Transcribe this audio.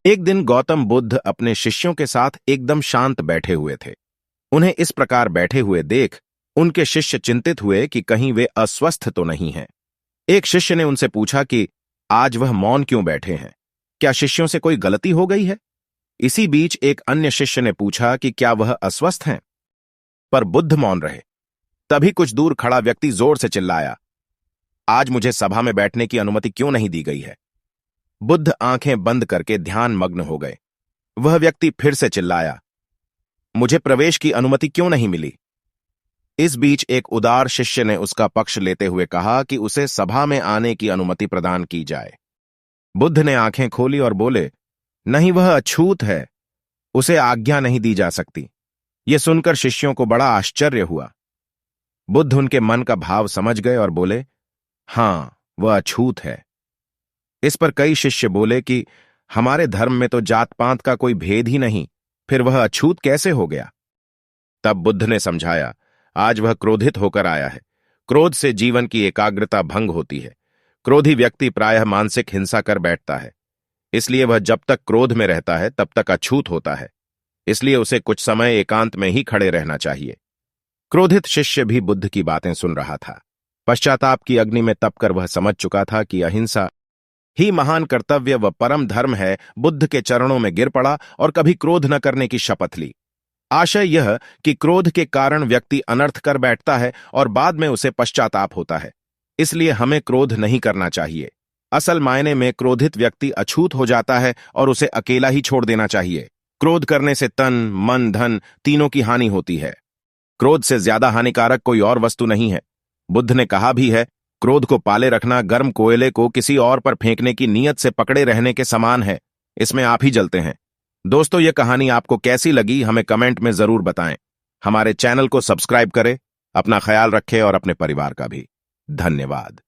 एक दिन गौतम बुद्ध अपने शिष्यों के साथ एकदम शांत बैठे हुए थे। उन्हें इस प्रकार बैठे हुए देख उनके शिष्य चिंतित हुए कि कहीं वे अस्वस्थ तो नहीं हैं। एक शिष्य ने उनसे पूछा कि आज वह मौन क्यों बैठे हैं, क्या शिष्यों से कोई गलती हो गई है? इसी बीच एक अन्य शिष्य ने पूछा कि क्या वह अस्वस्थ हैं? पर बुद्ध मौन रहे। तभी कुछ दूर खड़ा व्यक्ति जोर से चिल्लाया, आज मुझे सभा में बैठने की अनुमति क्यों नहीं दी गई है? बुद्ध आंखें बंद करके ध्यान मग्न हो गए। वह व्यक्ति फिर से चिल्लाया, मुझे प्रवेश की अनुमति क्यों नहीं मिली? इस बीच एक उदार शिष्य ने उसका पक्ष लेते हुए कहा कि उसे सभा में आने की अनुमति प्रदान की जाए। बुद्ध ने आंखें खोली और बोले, नहीं, वह अछूत है, उसे आज्ञा नहीं दी जा सकती। यह सुनकर शिष्यों को बड़ा आश्चर्य हुआ। बुद्ध उनके मन का भाव समझ गए और बोले, हां, वह अछूत है। इस पर कई शिष्य बोले कि हमारे धर्म में तो जात पात का कोई भेद ही नहीं, फिर वह अछूत कैसे हो गया? तब बुद्ध ने समझाया, आज वह क्रोधित होकर आया है। क्रोध से जीवन की एकाग्रता भंग होती है। क्रोधी व्यक्ति प्रायः मानसिक हिंसा कर बैठता है। इसलिए वह जब तक क्रोध में रहता है तब तक अछूत होता है। इसलिए उसे कुछ समय एकांत में ही खड़े रहना चाहिए। क्रोधित शिष्य भी बुद्ध की बातें सुन रहा था। पश्चाताप की अग्नि में तपकर वह समझ चुका था कि अहिंसा ही महान कर्तव्य व परम धर्म है। बुद्ध के चरणों में गिर पड़ा और कभी क्रोध न करने की शपथ ली। आशय यह कि क्रोध के कारण व्यक्ति अनर्थ कर बैठता है और बाद में उसे पश्चाताप होता है। इसलिए हमें क्रोध नहीं करना चाहिए। असल मायने में क्रोधित व्यक्ति अछूत हो जाता है और उसे अकेला ही छोड़ देना चाहिए। क्रोध करने से तन, मन, धन तीनों की हानि होती है। क्रोध से ज्यादा हानिकारक कोई और वस्तु नहीं है। बुद्ध ने कहा भी है, क्रोध को पाले रखना गर्म कोयले को किसी और पर फेंकने की नीयत से पकड़े रहने के समान है। इसमें आप ही जलते हैं। दोस्तों, यह कहानी आपको कैसी लगी हमें कमेंट में जरूर बताएं। हमारे चैनल को सब्सक्राइब करें, अपना ख्याल रखें और अपने परिवार का भी। धन्यवाद।